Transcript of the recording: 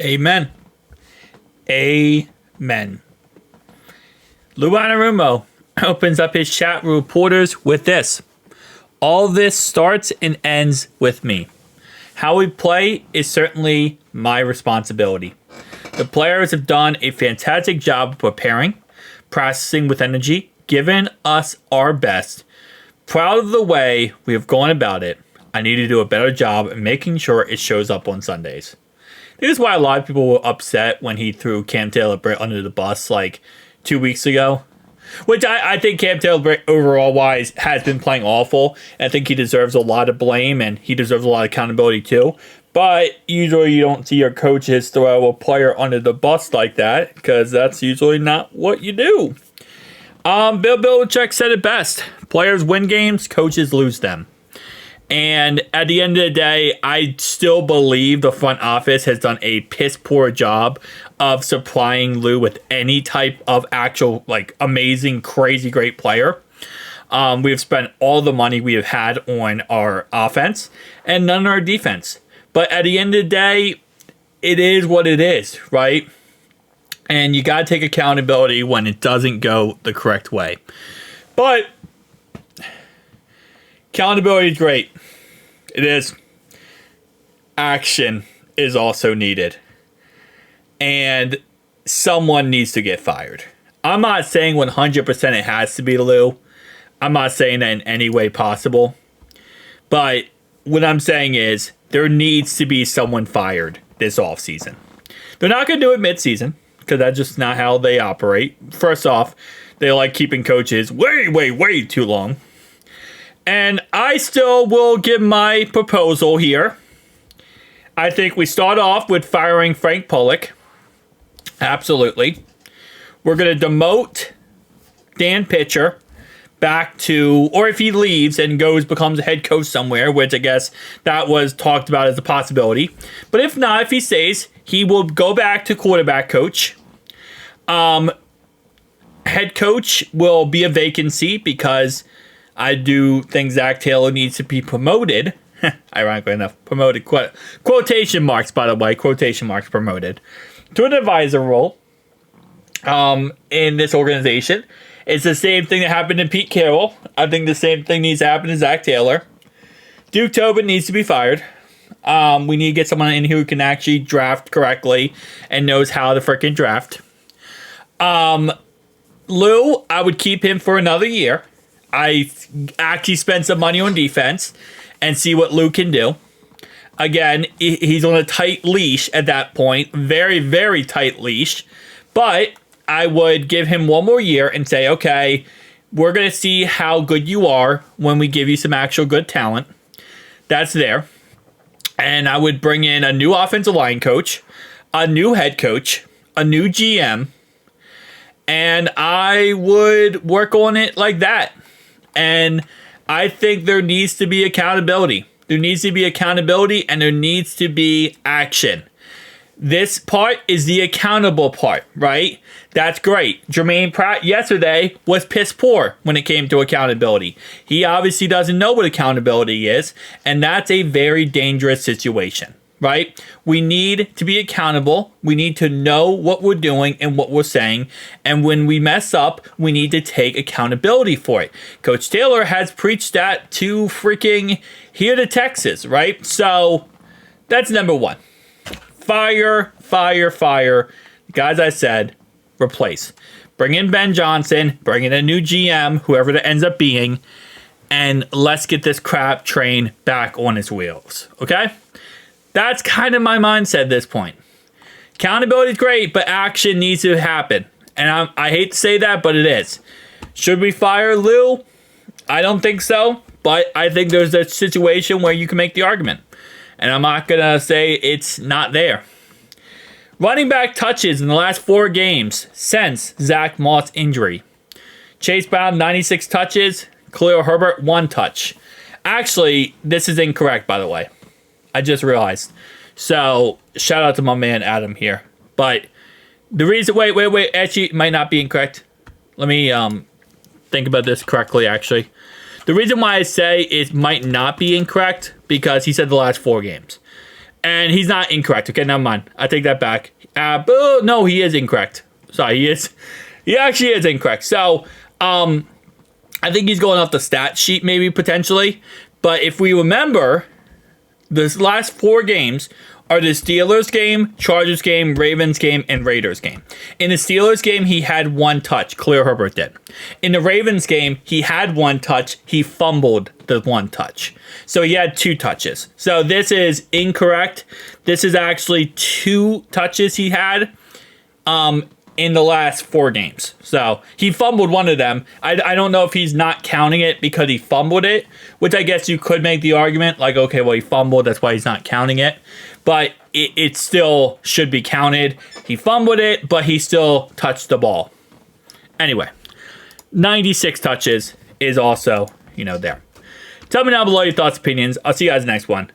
Amen. Amen. Lou Anarumo opens up his chat with reporters with this. All this starts and ends with me. How we play is certainly my responsibility. The players have done a fantastic job of preparing, practicing with energy, giving us our best. Proud of the way we have gone about it. I need to do a better job of making sure it shows up on Sundays. This is why a lot of people were upset when he threw Cam Taylor-Britt under the bus like 2 weeks ago. Which I think Cam Taylor-Britt overall wise has been playing awful. I think he deserves a lot of blame and he deserves a lot of accountability too. But usually you don't see your coaches throw a player under the bus like that because that's usually not what you do. Bill Belichick said it best. Players win games, coaches lose them. And at the end of the day, I still believe the front office has done a piss poor job of supplying Lou with any type of actual, like, amazing, crazy, great player. We have spent all the money we have had on our offense and none on our defense. But at the end of the day, it is what it is, right? And you got to take accountability when it doesn't go the correct way. But accountability is great. It is. Action is also needed. And someone needs to get fired. I'm not saying 100% it has to be Lou. I'm not saying that in any way possible. But what I'm saying is there needs to be someone fired this offseason. They're not going to do it midseason because that's just not how they operate. First off, they like keeping coaches way too long. And I still will give my proposal here. I think we start off with firing Frank Pollock. Absolutely. We're going to demote Dan Pitcher back to, or if he leaves and becomes a head coach somewhere, which I guess that was talked about as a possibility. But if not, if he stays, he will go back to quarterback coach. Head coach will be a vacancy because I do think Zach Taylor needs to be promoted. Ironically enough, promoted. Quotation marks, by the way. Quotation marks promoted. To an advisor role in this organization. It's the same thing that happened to Pete Carroll. I think the same thing needs to happen to Zach Taylor. Duke Tobin needs to be fired. We need to get someone in who can actually draft correctly and knows how to freaking draft. Lou, I would keep him for another year. I actually spend some money on defense and see what Lou can do. Again, he's on a tight leash at that point. Very, very tight leash. But I would give him one more year and say, okay, we're going to see how good you are when we give you some actual good talent. That's there. And I would bring in a new offensive line coach, a new head coach, a new GM, and I would work on it like that. And I think there needs to be accountability. There needs to be accountability and there needs to be action. This part is the accountable part, right? That's great. Jermaine Pratt yesterday was piss poor when it came to accountability. He obviously doesn't know what accountability is, and that's a very dangerous situation, right? We need to be accountable. We need to know what we're doing and what we're saying. And when we mess up, we need to take accountability for it. Coach Taylor has preached that to freaking here to Texas, right? So that's number one. Fire. Guys, I said, replace. Bring in Ben Johnson, bring in a new GM, whoever that ends up being, and let's get this crap train back on its wheels, okay? That's kind of my mindset at this point. Accountability is great, but action needs to happen. And I hate to say that, but it is. Should we fire Lou? I don't think so, but I think there's a situation where you can make the argument. And I'm not going to say it's not there. Running back touches in the last 4 games since Zach Moss injury. Chase Brown, 96 touches. Khalil Herbert, 1 touch. Actually, this is incorrect, by the way. I just realized. So, shout out to my man Adam here. But the reason... Wait. Actually, it might not be incorrect. Let me think about this correctly, actually. The reason why I say it might not be incorrect, because he said the last 4 games. And he's not incorrect. Okay, never mind. I take that back. But no, he is incorrect. Sorry, he is. He actually is incorrect. So, I think he's going off the stat sheet, maybe potentially. But if we remember, this last 4 games are the Steelers game, Chargers game, Ravens game, and Raiders game. In the Steelers game, he had 1 touch. Khalil Herbert did. In the Ravens game, he had 1 touch. He fumbled the 1 touch. So he had 2 touches. So this is incorrect. This is actually 2 touches he had in the last 4 games. So he fumbled 1 of them. I don't know if he's not counting it because he fumbled it, which I guess you could make the argument like, okay, well, he fumbled, that's why he's not counting it. But it still should be counted. He fumbled it, but he still touched the ball. Anyway, 96 touches is also, there. Tell me down below your thoughts, opinions. I'll see you guys next one.